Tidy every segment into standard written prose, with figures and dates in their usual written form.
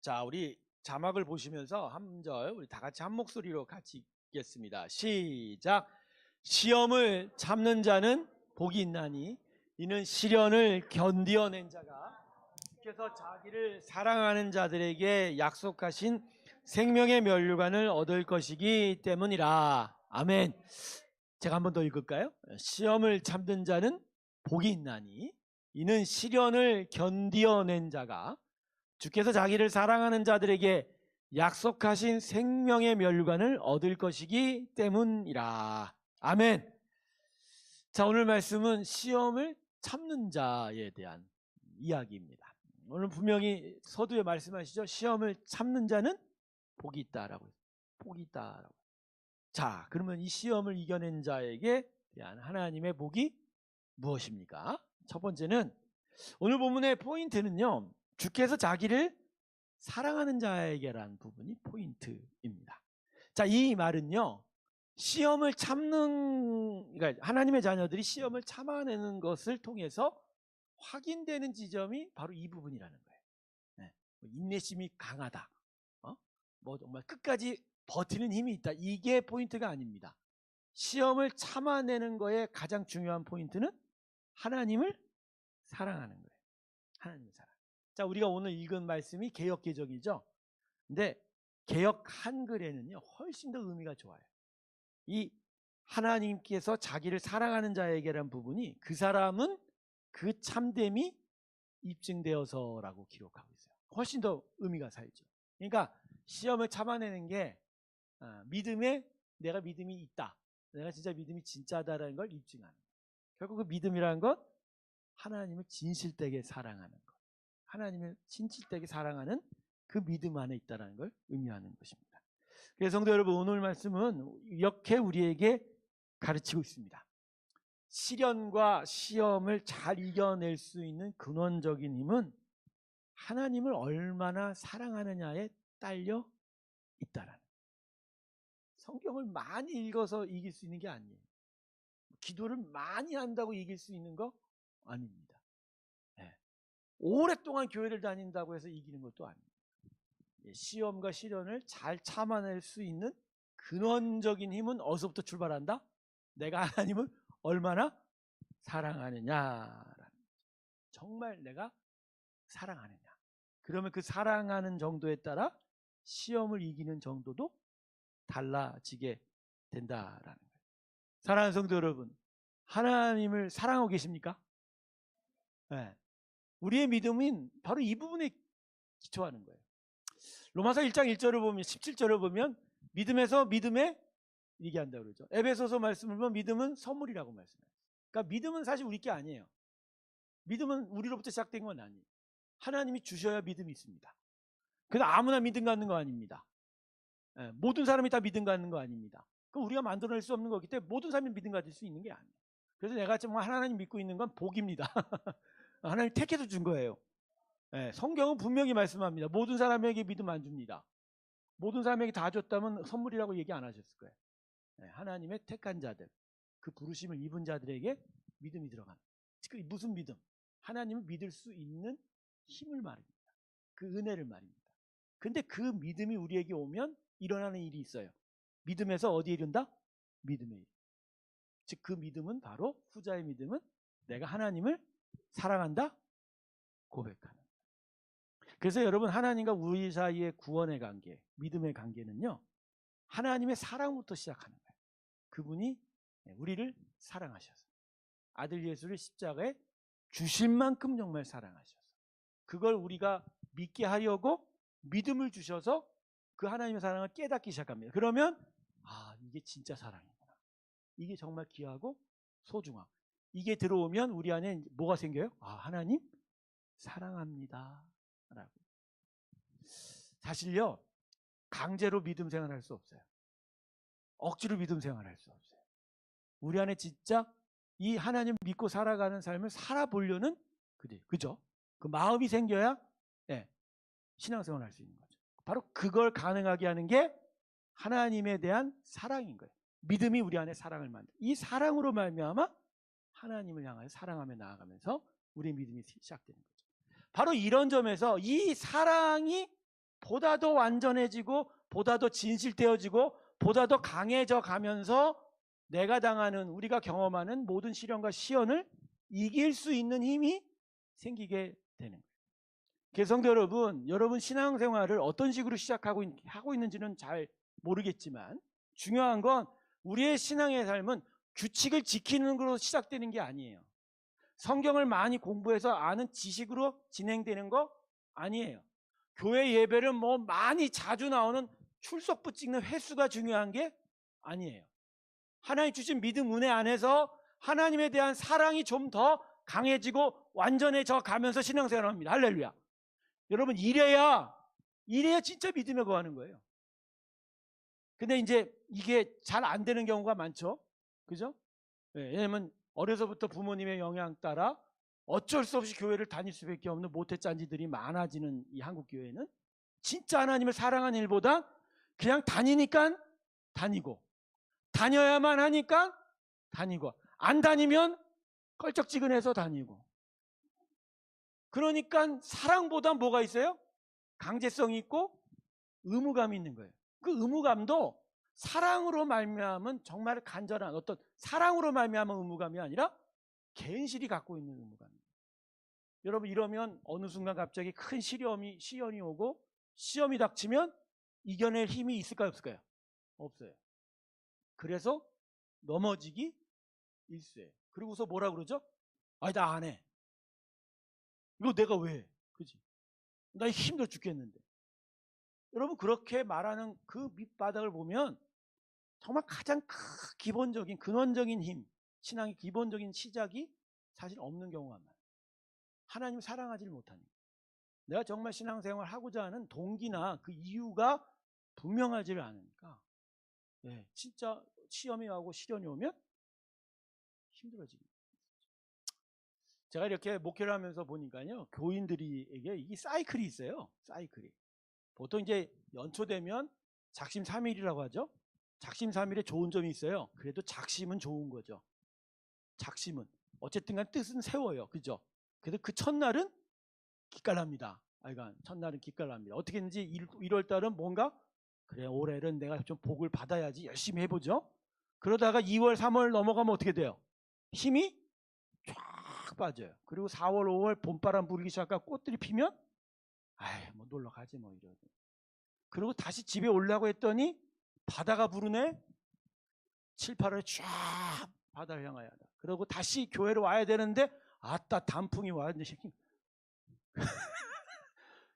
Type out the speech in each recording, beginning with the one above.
자, 우리 자막을 보시면서 한 절 우리 다 같이 한 목소리로 같이 읽겠습니다. 시작. 시험을 참는 자는 복이 있나니 이는 시련을 견디어낸 자가 주께서 자기를 사랑하는 자들에게 약속하신 생명의 면류관을 얻을 것이기 때문이라. 아멘. 제가 한 번 더 읽을까요? 시험을 참는 자는 복이 있나니 이는 시련을 견디어낸 자가 주께서 자기를 사랑하는 자들에게 약속하신 생명의 멸관을 얻을 것이기 때문이라. 아멘. 자, 오늘 말씀은 시험을 참는 자에 대한 이야기입니다. 오늘 분명히 서두에 말씀하시죠. 시험을 참는 자는 복이 있다라고. 복이 있다라고. 자, 그러면 이 시험을 이겨낸 자에게 대한 하나님의 복이 무엇입니까? 첫 번째는 오늘 본문의 포인트는요, 주께서 자기를 사랑하는 자에게라는 부분이 포인트입니다. 자, 이 말은요, 시험을 참는, 그러니까 하나님의 자녀들이 시험을 참아내는 것을 통해서 확인되는 지점이 바로 이 부분이라는 거예요. 네. 인내심이 강하다. 뭐 정말 끝까지 버티는 힘이 있다. 이게 포인트가 아닙니다. 시험을 참아내는 거에 가장 중요한 포인트는 하나님을 사랑하는 거예요. 하나님을 사랑. 자, 우리가 오늘 읽은 말씀이 개역 개정이죠. 근데 개역 한글에는요, 훨씬 더 의미가 좋아요. 이 하나님께서 자기를 사랑하는 자에게란 부분이 그 사람은 그 참됨이 입증되어서라고 기록하고 있어요. 훨씬 더 의미가 살죠. 그러니까 시험을 참아내는 게 믿음에 내가 믿음이 있다. 내가 진짜 믿음이 진짜다라는 걸 입증하는 거예요. 결국 그 믿음이라는 건 하나님을 진실되게 사랑하는 것. 하나님을 진실되게 사랑하는 그 믿음 안에 있다는 걸 의미하는 것입니다. 그래서 성도 여러분, 오늘 말씀은 이렇게 우리에게 가르치고 있습니다. 시련과 시험을 잘 이겨낼 수 있는 근원적인 힘은 하나님을 얼마나 사랑하느냐에 딸려 있다라는. 성경을 많이 읽어서 이길 수 있는 게 아니에요. 기도를 많이 한다고 이길 수 있는 거 아닙니다. 네. 오랫동안 교회를 다닌다고 해서 이기는 것도 아닙니다. 시험과 시련을 잘 참아낼 수 있는 근원적인 힘은 어디서부터 출발한다? 내가 하나님을 얼마나 사랑하느냐라는 거죠. 정말 내가 사랑하느냐. 그러면 그 사랑하는 정도에 따라 시험을 이기는 정도도 달라지게 된다라는 거예요. 사랑하는 성도 여러분, 하나님을 사랑하고 계십니까? 네. 우리의 믿음은 바로 이 부분에 기초하는 거예요. 로마서 1장 1절을 보면 17절을 보면 믿음에서 믿음에 얘기한다고 그러죠. 에베소서 말씀을 보면 믿음은 선물이라고 말씀해요. 그러니까 믿음은 사실 우리 게 아니에요. 믿음은 우리로부터 시작된 건 아니에요. 하나님이 주셔야 믿음이 있습니다. 그래서 아무나 믿음 갖는 거 아닙니다. 모든 사람이 다 믿음 갖는 거 아닙니다. 그럼 우리가 만들어낼 수 없는 거기 때문에 모든 사람이 믿음 가질 수 있는 게 아니에요. 그래서 내가 지금 하나님 믿고 있는 건 복입니다. 하나님 택해서 준 거예요. 성경은 분명히 말씀합니다. 모든 사람에게 믿음 안 줍니다. 모든 사람에게 다 줬다면 선물이라고 얘기 안 하셨을 거예요. 하나님의 택한 자들, 그 부르심을 입은 자들에게 믿음이 들어가는. 무슨 믿음? 하나님을 믿을 수 있는 힘을 말입니다. 그 은혜를 말입니다. 근데 그 믿음이 우리에게 오면 일어나는 일이 있어요. 믿음에서 어디에 이른다? 믿음에 이른다. 즉 그 믿음은 바로 후자의 믿음은 내가 하나님을 사랑한다? 고백하는. 그래서 여러분, 하나님과 우리 사이의 구원의 관계, 믿음의 관계는요, 하나님의 사랑부터 시작하는 거예요. 그분이 우리를 사랑하셔서 아들 예수를 십자가에 주실 만큼 정말 사랑하셔서 그걸 우리가 믿게 하려고 믿음을 주셔서 그 하나님의 사랑을 깨닫기 시작합니다. 그러면 이게 진짜 사랑이구나. 이게 정말 귀하고 소중하고. 이게 들어오면 우리 안에 뭐가 생겨요? 하나님 사랑합니다 라고. 사실요, 강제로 믿음 생활할 수 없어요. 억지로 믿음 생활할 수 없어요. 우리 안에 진짜 이 하나님 믿고 살아가는 삶을 살아보려는 그죠? 그 마음이 생겨야 신앙생활을 할 수 있는 거죠. 바로 그걸 가능하게 하는 게 하나님에 대한 사랑인 거예요. 믿음이 우리 안에 사랑을 만들. 이 사랑으로 말미암아 하나님을 향하여 사랑하며 나아가면서 우리의 믿음이 시작되는 거죠. 바로 이런 점에서 이 사랑이 보다 더 완전해지고 보다 더 진실되어지고 보다 더 강해져 가면서 내가 당하는, 우리가 경험하는 모든 시련과 시연을 이길 수 있는 힘이 생기게 되는 거예요. 성도 여러분, 여러분 신앙생활을 어떤 식으로 하고 있는지는 잘 모르겠지만 중요한 건 우리의 신앙의 삶은 규칙을 지키는 것으로 시작되는 게 아니에요. 성경을 많이 공부해서 아는 지식으로 진행되는 거 아니에요. 교회 예배를 뭐 많이 자주 나오는 출석부 찍는 횟수가 중요한 게 아니에요. 하나님 주신 믿음 은혜 안에서 하나님에 대한 사랑이 좀 더 강해지고 완전해져 가면서 신앙생활을 합니다. 할렐루야. 여러분 이래야 진짜 믿음에 거하는 거예요. 근데 이제 이게 잘 안 되는 경우가 많죠. 그죠? 왜냐면 어려서부터 부모님의 영향 따라 어쩔 수 없이 교회를 다닐 수밖에 없는 모태짠지들이 많아지는 이 한국 교회는 진짜 하나님을 사랑하는 일보다 그냥 다니니까 다니고 다녀야만 하니까 다니고 안 다니면 껄쩍지근해서 다니고, 그러니까 사랑보다 뭐가 있어요? 강제성이 있고 의무감이 있는 거예요. 그 의무감도 사랑으로 말미암은 정말 간절한 어떤 사랑으로 말미암은 의무감이 아니라 개인실이 갖고 있는 의무감이에요. 여러분 이러면 어느 순간 갑자기 큰 시련이 오고 시험이 닥치면 이겨낼 힘이 있을까요 없을까요? 없어요. 그래서 넘어지기 일쑤예요. 그리고서 뭐라 그러죠? 아니 나 안 해. 이거 내가 왜 해? 그지? 나 힘들어 죽겠는데. 여러분 그렇게 말하는 그 밑바닥을 보면 정말 가장 기본적인 근원적인 힘, 신앙의 기본적인 시작이 사실 없는 경우가 많아요. 하나님을 사랑하지를 못하니까. 내가 정말 신앙생활을 하고자 하는 동기나 그 이유가 분명하지를 않으니까 진짜 시험이 오고 시련이 오면 힘들어집니다. 제가 이렇게 목회를 하면서 보니까요, 교인들에게 이게 사이클이 있어요. 사이클이. 보통 이제 연초되면 작심삼일이라고 하죠. 작심삼일에 좋은 점이 있어요. 그래도 작심은 좋은 거죠. 작심은 어쨌든 간 뜻은 세워요. 그죠? 그래서 그 첫날은 기깔납니다. 첫날은 기깔납니다. 어떻게 했는지 1월 달은 뭔가 그래 올해는 내가 좀 복을 받아야지 열심히 해보죠. 그러다가 2월 3월 넘어가면 어떻게 돼요? 힘이 쫙 빠져요. 그리고 4월 5월 봄바람 불기 시작하고 꽃들이 피면 뭐 놀러 가지 뭐 이러고. 그리고 다시 집에 오려고 했더니 바다가 부르네. 7, 8월에 쫙 바다를 향하여 하다. 그리고 다시 교회로 와야 되는데 아따 단풍이 와야지.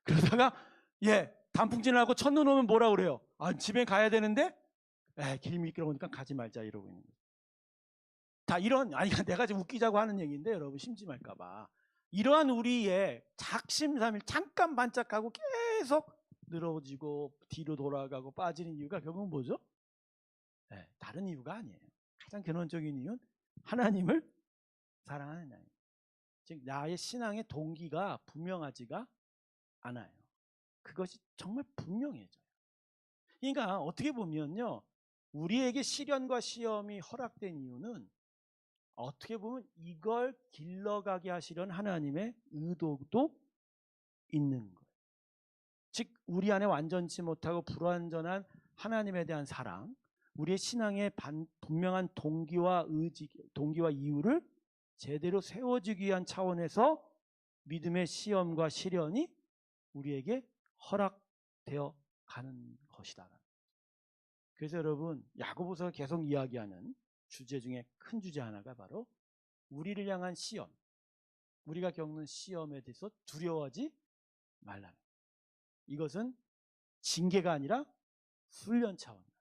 그러다가 단풍 지나고 첫눈 오면 뭐라 그래요? 집에 가야 되는데 길 미끄러우니까 가지 말자 이러고 있는 거예요. 다 이런 내가 지금 웃기자고 하는 얘기인데 여러분 심심할까봐 이러한 우리의 작심삼일 잠깐 반짝하고 계속 늘어지고 뒤로 돌아가고 빠지는 이유가 결국은 뭐죠? 다른 이유가 아니에요. 가장 근원적인 이유는 하나님을 사랑하는 나예요. 즉 나의 신앙의 동기가 분명하지가 않아요. 그것이 정말 분명해져요. 그러니까 어떻게 보면요, 우리에게 시련과 시험이 허락된 이유는 어떻게 보면 이걸 길러가게 하시려는 하나님의 의도도 있는 거예요. 즉 우리 안에 완전치 못하고 불완전한 하나님에 대한 사랑, 우리의 신앙의 분명한 동기와 이유를 제대로 세워주기 위한 차원에서 믿음의 시험과 시련이 우리에게 허락되어 가는 것이다. 그래서 여러분 야고보서가 계속 이야기하는 주제 중에 큰 주제 하나가 바로 우리를 향한 시험, 우리가 겪는 시험에 대해서 두려워하지 말라는 거예요. 이것은 징계가 아니라 훈련 차원이에요.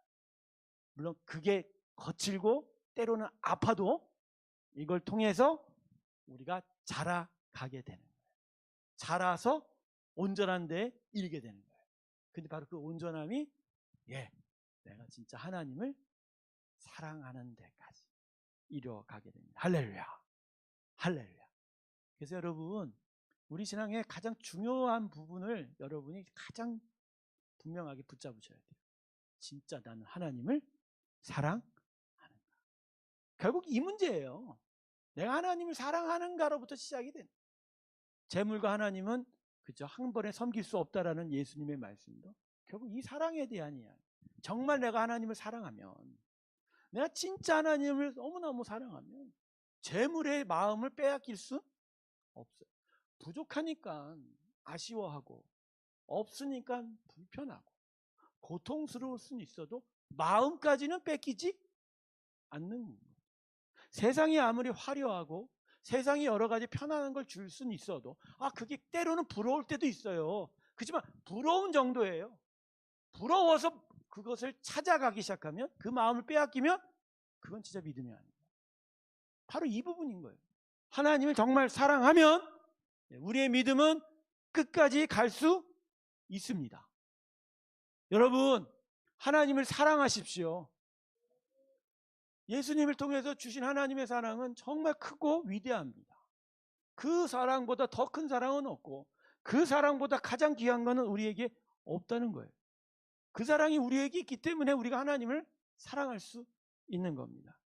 물론 그게 거칠고 때로는 아파도 이걸 통해서 우리가 자라가게 되는 거예요. 자라서 온전한 데에 이르게 되는 거예요. 근데 바로 그 온전함이 내가 진짜 하나님을 사랑하는 데까지 이뤄가게 됩니다. 할렐루야. 할렐루야. 그래서 여러분 우리 신앙의 가장 중요한 부분을 여러분이 가장 분명하게 붙잡으셔야 돼요. 진짜 나는 하나님을 사랑하는가. 결국 이 문제예요. 내가 하나님을 사랑하는가로부터 시작이 됩니다. 재물과 하나님은 그죠? 한 번에 섬길 수 없다라는 예수님의 말씀도 결국 이 사랑에 대한 이야기. 정말 내가 하나님을 사랑하면, 내가 진짜 하나님을 너무너무 사랑하면 재물의 마음을 빼앗길 수 없어요. 부족하니까 아쉬워하고, 없으니까 불편하고, 고통스러울 수는 있어도 마음까지는 뺏기지 않는 거예요. 세상이 아무리 화려하고 세상이 여러 가지 편안한 걸 줄 수는 있어도 그게 때로는 부러울 때도 있어요. 그렇지만 부러운 정도예요. 부러워서 그것을 찾아가기 시작하면, 그 마음을 빼앗기면 그건 진짜 믿음이 아니에요. 바로 이 부분인 거예요. 하나님을 정말 사랑하면 우리의 믿음은 끝까지 갈 수 있습니다. 여러분, 하나님을 사랑하십시오. 예수님을 통해서 주신 하나님의 사랑은 정말 크고 위대합니다. 그 사랑보다 더 큰 사랑은 없고, 그 사랑보다 가장 귀한 것은 우리에게 없다는 거예요. 그 사랑이 우리에게 있기 때문에 우리가 하나님을 사랑할 수 있는 겁니다.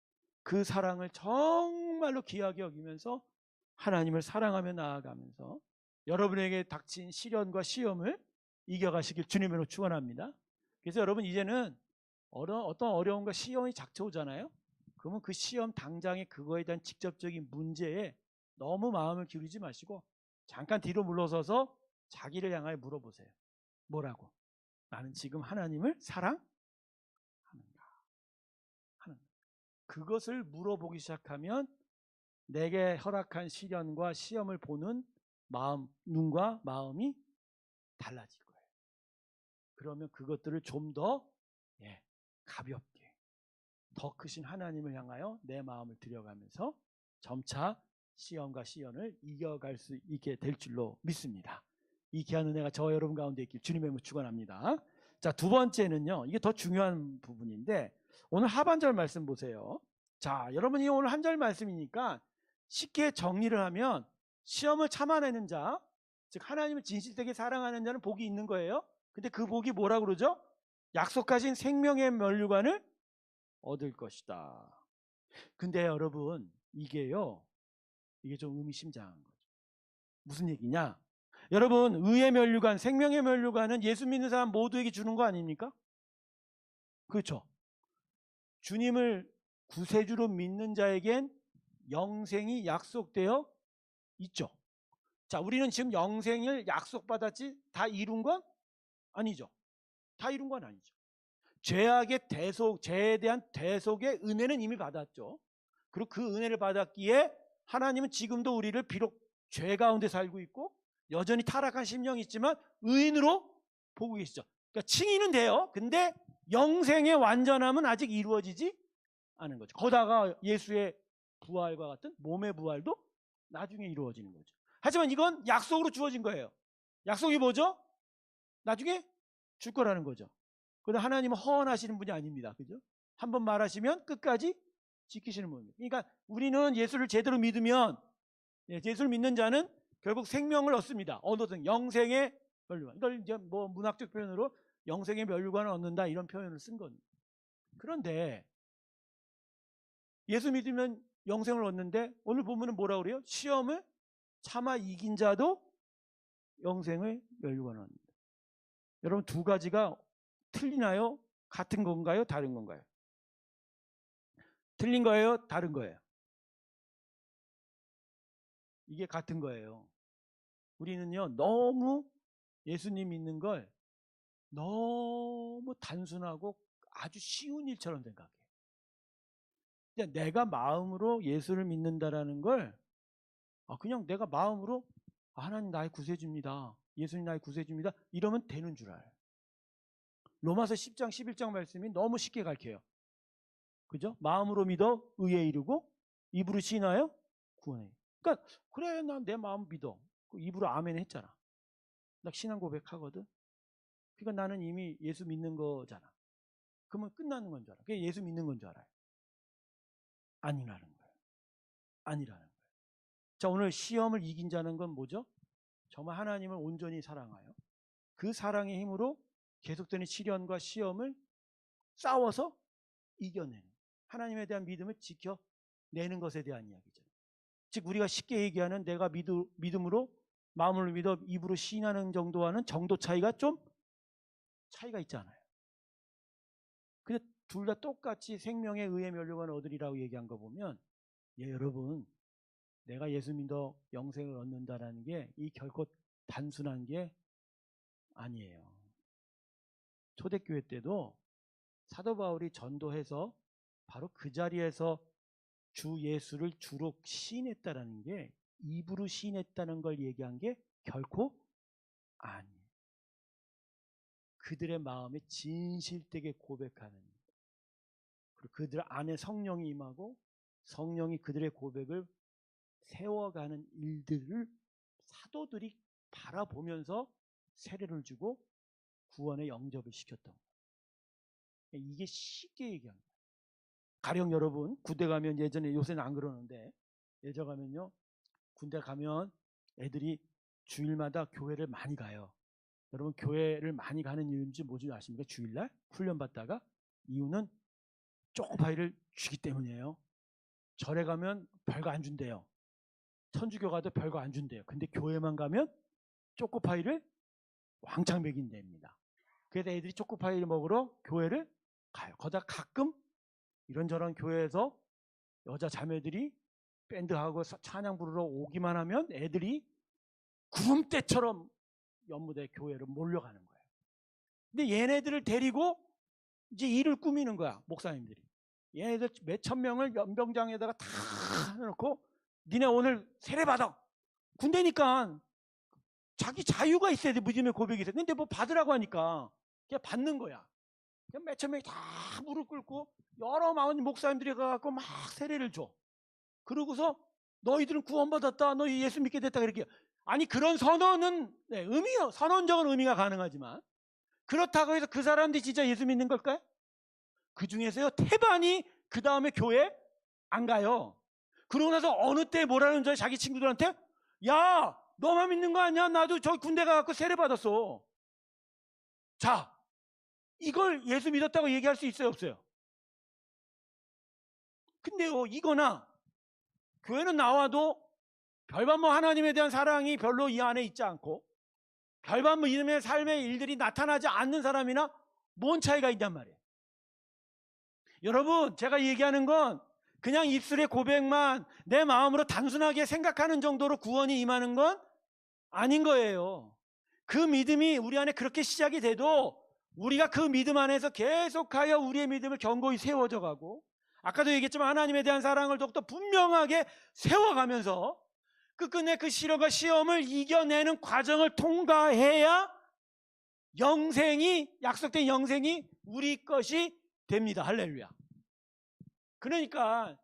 그 사랑을 정말로 귀하게 여기면서 하나님을 사랑하며 나아가면서 여러분에게 닥친 시련과 시험을 이겨가시길 주님으로 축원합니다. 그래서 여러분, 이제는 어떤 어려움과 시험이 닥쳐오잖아요. 그러면 그 시험 당장에 그거에 대한 직접적인 문제에 너무 마음을 기울이지 마시고 잠깐 뒤로 물러서서 자기를 향하여 물어보세요. 뭐라고? 나는 지금 하나님을 사랑하는가? 그것을 물어보기 시작하면 내게 허락한 시련과 시험을 보는 마음, 눈과 마음이 달라질 거예요. 그러면 그것들을 좀 더 가볍게, 더 크신 하나님을 향하여 내 마음을 들여가면서 점차 시험과 시련을 이겨갈 수 있게 될 줄로 믿습니다. 이 귀한 은혜가 저와 여러분 가운데 있길 주님의 이름으로 축원합니다. 자, 두 번째는요, 이게 더 중요한 부분인데 오늘 하반절 말씀 보세요. 자, 여러분이 오늘 한 절 말씀이니까 쉽게 정리를 하면, 시험을 참아내는 자, 즉 하나님을 진실되게 사랑하는 자는 복이 있는 거예요. 근데 그 복이 뭐라고 그러죠? 약속하신 생명의 면류관을 얻을 것이다. 근데 여러분, 이게 좀 의미심장한 거죠. 무슨 얘기냐? 여러분, 의의 면류관, 생명의 면류관은 예수 믿는 사람 모두에게 주는 거 아닙니까? 그렇죠? 주님을 구세주로 믿는 자에겐 영생이 약속되어 있죠. 자, 우리는 지금 영생을 약속받았지 다 이룬 건 아니죠. 다 이룬 건 아니죠. 죄악의 대속, 죄에 대한 대속의 은혜는 이미 받았죠. 그리고 그 은혜를 받았기에 하나님은 지금도 우리를 비록 죄 가운데 살고 있고 여전히 타락한 심령이 있지만 의인으로 보고 계시죠. 그러니까 칭의는 돼요. 근데 영생의 완전함은 아직 이루어지지 않은 거죠. 거다가 예수의 부활과 같은 몸의 부활도 나중에 이루어지는 거죠. 하지만 이건 약속으로 주어진 거예요. 약속이 뭐죠? 나중에 줄 거라는 거죠. 그런데 하나님은 허언하시는 분이 아닙니다. 그죠? 한번 말하시면 끝까지 지키시는 분입니다. 그러니까 우리는 예수를 제대로 믿으면, 예수를 믿는 자는 결국 생명을 얻습니다. 얻어든 영생의 면류관. 이걸 이제 뭐 문학적 표현으로 영생의 면류관을 얻는다, 이런 표현을 쓴 겁니다. 그런데 예수 믿으면 영생을 얻는데 오늘 보면은 뭐라고 그래요? 시험을 참아 이긴 자도 영생의 면류관을 얻는다. 여러분, 두 가지가 틀리나요? 같은 건가요? 다른 건가요? 틀린 거예요? 다른 거예요? 이게 같은 거예요. 우리는요, 너무 예수님 믿는 걸 너무 단순하고 아주 쉬운 일처럼 생각해요. 내가 마음으로 예수를 믿는다라는 걸 그냥 내가 마음으로 하나님 나의 구세주입니다, 예수님 나의 구세주입니다, 이러면 되는 줄 알아요. 로마서 10장 11장 말씀이 너무 쉽게 가르쳐요. 그죠? 마음으로 믿어 의에 이르고 입으로 시인하여 구원해. 그러니까 그래, 난 내 마음 믿어. 입으로 아멘 했잖아. 나 신앙 고백하거든. 그러니까 나는 이미 예수 믿는 거잖아. 그러면 끝나는 건 줄 알아. 그게 예수 믿는 건 줄 알아요. 아니라는 거예요. 아니라는 거예요. 자, 오늘 시험을 이긴 자는 건 뭐죠? 정말 하나님을 온전히 사랑하여 그 사랑의 힘으로 계속되는 시련과 시험을 싸워서 이겨내는, 하나님에 대한 믿음을 지켜내는 것에 대한 이야기죠. 즉 우리가 쉽게 얘기하는 내가 믿음으로 마음으로 믿어 입으로 시인하는 정도와는 정도 차이가 좀 차이가 있잖아요. 근데 둘 다 똑같이 생명에 의해 멸류관을 얻으리라고 얘기한 거 보면, 예, 여러분, 내가 예수 믿어 영생을 얻는다라는 게 이 결코 단순한 게 아니에요. 초대교회 때도 사도 바울이 전도해서 바로 그 자리에서 주 예수를 주로 시인했다라는 게, 입으로 시인했다는 걸 얘기한 게 결코 아니에요. 그들의 마음에 진실되게 고백하는, 그리고 그들 안에 성령이 임하고 성령이 그들의 고백을 세워가는 일들을 사도들이 바라보면서 세례를 주고 구원의 영접을 시켰던 거예요. 이게 쉽게 얘기합니다. 가령 여러분 군대 가면, 예전에, 요새는 안 그러는데 예전 가면요, 군대 가면 애들이 주일마다 교회를 많이 가요. 여러분 교회를 많이 가는 이유인지 뭔지 아십니까? 주일날 훈련 받다가, 이유는 초코파이를 주기 때문이에요. 절에 가면 별거 안 준대요. 천주교 가도 별거 안 준대요. 근데 교회만 가면 초코파이를 왕창 먹인답니다. 그래서 애들이 초코파이를 먹으러 교회를 가요. 거기다 가끔 이런저런 교회에서 여자 자매들이 밴드하고 찬양 부르러 오기만 하면 애들이 구름대처럼 연무대 교회로 몰려가는 거예요. 근데 얘네들을 데리고 이제 일을 꾸미는 거야, 목사님들이. 얘네들 몇천 명을 연병장에다가 다 해놓고, 니네 오늘 세례 받아. 군대니까 자기 자유가 있어야 돼, 믿음의 고백이 있어야 돼. 근데 뭐 받으라고 하니까 그냥 받는 거야. 그냥 몇천 명이 다 무릎 꿇고 여러 마흔 목사님들이 가갖고 막 세례를 줘. 그러고서 너희들은 구원받았다, 너희 예수 믿게 됐다, 그렇게. 아니, 그런 선언은, 네, 의미요, 선언적인 의미가 가능하지만, 그렇다고 해서 그 사람들이 진짜 예수 믿는 걸까요? 그 중에서요, 태반이 그 다음에 교회 안 가요. 그러고 나서 어느 때 뭐라는 줄 자기 친구들한테, 야, 너만 믿는 거 아니야? 나도 저기 군대 가갖고 세례 받았어. 자, 이걸 예수 믿었다고 얘기할 수 있어요, 없어요? 근데요, 이거나 교회는 나와도 별반 하나님에 대한 사랑이 별로 이 안에 있지 않고, 별반 이름의 삶의 일들이 나타나지 않는 사람이나 뭔 차이가 있단 말이에요. 여러분, 제가 얘기하는 건 그냥 입술의 고백만 내 마음으로 단순하게 생각하는 정도로 구원이 임하는 건 아닌 거예요. 그 믿음이 우리 안에 그렇게 시작이 돼도 우리가 그 믿음 안에서 계속하여 우리의 믿음을 견고히 세워져 가고, 아까도 얘기했지만 하나님에 대한 사랑을 더욱더 분명하게 세워가면서 끝끝내 그 시련과 시험을 이겨내는 과정을 통과해야 영생이, 약속된 영생이 우리 것이 됩니다. 할렐루야. 그러니까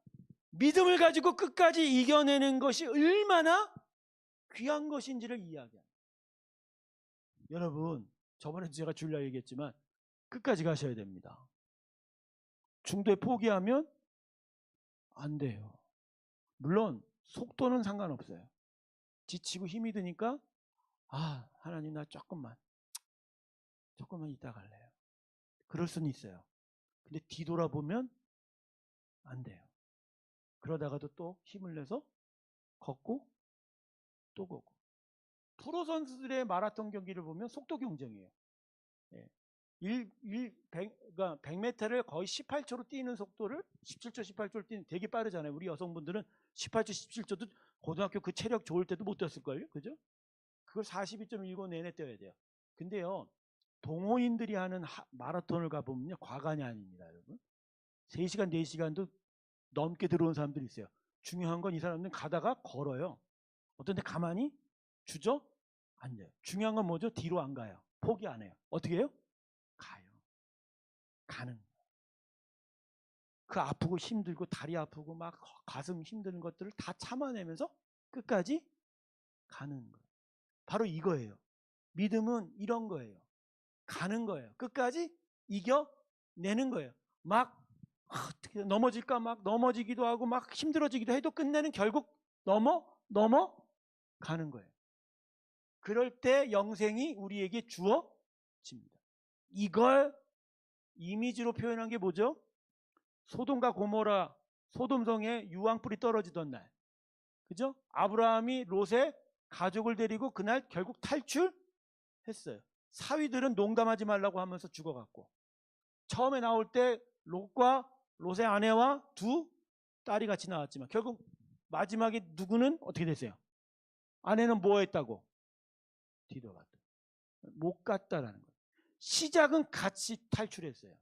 믿음을 가지고 끝까지 이겨내는 것이 얼마나 귀한 것인지를 이야기합니다. 여러분, 저번에 제가 줄라 얘기했지만 끝까지 가셔야 됩니다. 중도에 포기하면 안 돼요. 물론 속도는 상관없어요. 지치고 힘이 드니까, 아, 하나님 나 조금만 이따 갈래요. 그럴 수는 있어요. 근데 뒤돌아보면 안 돼요. 그러다가도 또 힘을 내서 걷고 또 걷고. 프로 선수들의 마라톤 경기를 보면 속도 경쟁이에요. 예. 100m를 거의 18초로 뛰는 속도를 17초, 18초로 뛰는, 되게 빠르잖아요. 우리 여성분들은 18초, 17초도 고등학교 그 체력 좋을 때도 못 뛰었을걸요? 그죠? 그걸 42.10 내내 뛰어야 돼요. 근데요, 동호인들이 하는 마라톤을 가보면요, 과간이 아닙니다, 여러분. 3시간, 4시간도 넘게 들어온 사람들이 있어요. 중요한 건 이 사람들은 가다가 걸어요. 어떤 데 가만히 주저앉아요. 중요한 건 뭐죠? 뒤로 안 가요. 포기 안 해요. 어떻게 해요? 가요. 가는 거예요. 그 아프고 힘들고 다리 아프고 막 가슴 힘든 것들을 다 참아내면서 끝까지 가는 거예요. 바로 이거예요. 믿음은 이런 거예요. 가는 거예요. 끝까지 이겨내는 거예요. 막 어떻게 넘어질까, 막 넘어지기도 하고 막 힘들어지기도 해도 끝내는 결국 넘어가는 거예요. 그럴 때 영생이 우리에게 주어집니다. 이걸 이미지로 표현한 게 뭐죠? 소돔과 고모라, 소돔성에 유황불이 떨어지던 날, 그죠? 아브라함이 롯의 가족을 데리고 그날 결국 탈출했어요. 사위들은 농담하지 말라고 하면서 죽어갔고, 처음에 나올 때 롯과 롯의 아내와 두 딸이 같이 나왔지만 결국 마지막에 누구는 어떻게 됐어요? 아내는 뭐 했다고? 뒤돌아갔다. 못 갔다라는 거예요. 시작은 같이 탈출했어요.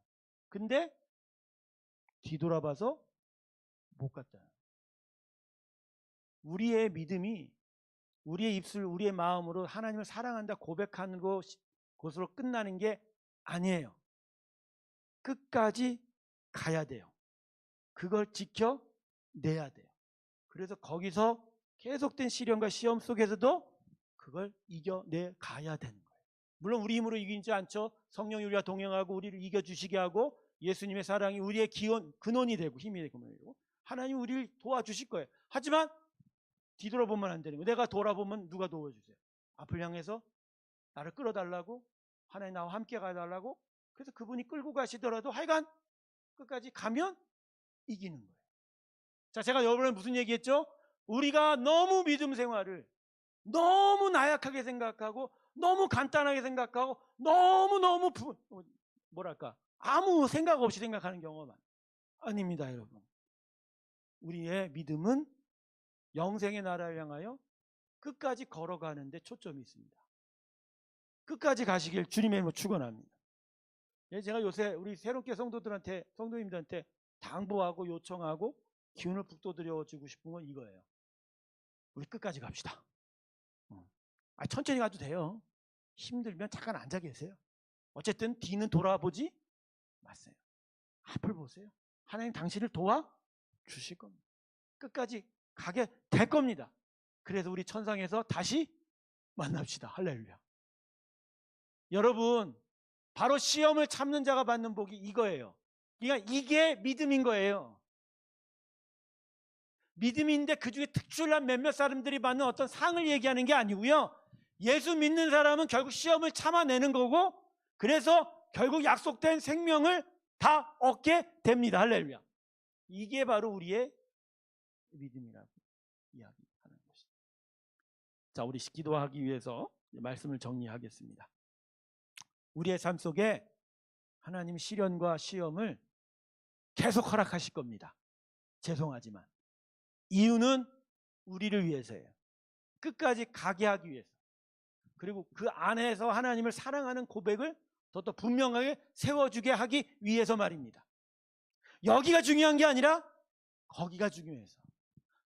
근데 뒤돌아봐서 못 갔다. 우리의 믿음이 우리의 입술, 우리의 마음으로 하나님을 사랑한다 고백하는 곳으로 끝나는 게 아니에요. 끝까지 가야 돼요. 그걸 지켜내야 돼요. 그래서 거기서 계속된 시련과 시험 속에서도 그걸 이겨내 가야 되는 거예요. 물론 우리 힘으로 이기지 않죠. 성령이 우리와 동행하고 우리를 이겨주시게 하고 예수님의 사랑이 우리의 근원이 되고 힘이 되고 하나님 우리를 도와주실 거예요. 하지만 뒤돌아보면 안 되는 거예요. 내가 돌아보면 누가 도와주세요? 앞을 향해서 나를 끌어달라고, 하나님 나와 함께 가달라고. 그래서 그분이 끌고 가시더라도 하여간 끝까지 가면 이기는 거예요. 자, 제가 여러분에 무슨 얘기했죠? 우리가 너무 믿음 생활을 너무 나약하게 생각하고 너무 간단하게 생각하고 너무너무 아무 생각 없이 생각하는 경우가 아닙니다, 여러분. 우리의 믿음은 영생의 나라를 향하여 끝까지 걸어가는 데 초점이 있습니다. 끝까지 가시길 주님의 이름으로 축원합니다. 제가 요새 우리 새롭게 성도님들한테 당부하고 요청하고 기운을 북돋으려주고 싶은 건 이거예요. 우리 끝까지 갑시다. 천천히 가도 돼요. 힘들면 잠깐 앉아 계세요. 어쨌든 뒤는 돌아보지 마세요. 앞을 보세요. 하나님 당신을 도와주실 겁니다. 끝까지 가게 될 겁니다. 그래서 우리 천상에서 다시 만납시다. 할렐루야. 여러분, 바로 시험을 참는 자가 받는 복이 이거예요. 그러니까 이게 믿음인 거예요. 믿음인데 그중에 특출난 몇몇 사람들이 받는 어떤 상을 얘기하는 게 아니고요. 예수 믿는 사람은 결국 시험을 참아내는 거고, 그래서 결국 약속된 생명을 다 얻게 됩니다. 할렐루야. 이게 바로 우리의 믿음이라고 이야기하는 것입니다. 자, 우리 기도하기 위해서 말씀을 정리하겠습니다. 우리의 삶 속에 하나님 시련과 시험을 계속 허락하실 겁니다. 죄송하지만 이유는 우리를 위해서예요. 끝까지 가게 하기 위해서. 그리고 그 안에서 하나님을 사랑하는 고백을 더 분명하게 세워주게 하기 위해서 말입니다. 여기가 중요한 게 아니라 거기가 중요해서,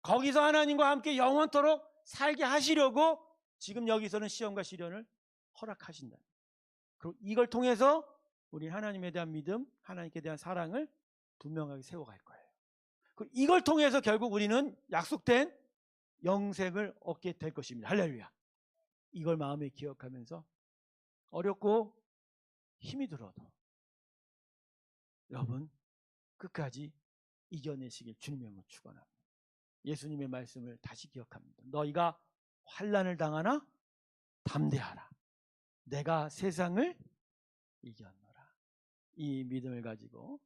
거기서 하나님과 함께 영원토록 살게 하시려고 지금 여기서는 시험과 시련을 허락하신다. 그리고 이걸 통해서 우리 하나님에 대한 믿음, 하나님께 대한 사랑을 분명하게 세워갈 거예요. 그리고 이걸 통해서 결국 우리는 약속된 영생을 얻게 될 것입니다. 할렐루야. 이걸 마음에 기억하면서 어렵고 힘이 들어도 여러분 끝까지 이겨내시길 주님의 이름으로 축원합니다. 예수님의 말씀을 다시 기억합니다. 너희가 환난을 당하나 담대하라. 내가 세상을 이겼노라. 이 믿음을 가지고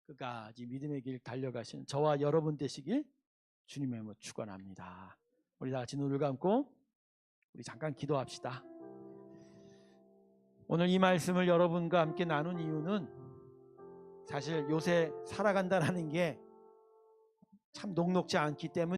끝까지 믿음의 길 달려가시는 저와 여러분 되시길 주님의 이름으로 축원합니다. 우리 다 같이 눈을 감고 우리 잠깐 기도합시다. 오늘 이 말씀을 여러분과 함께 나눈 이유는 사실 요새 살아간다는 게 참 녹록지 않기 때문에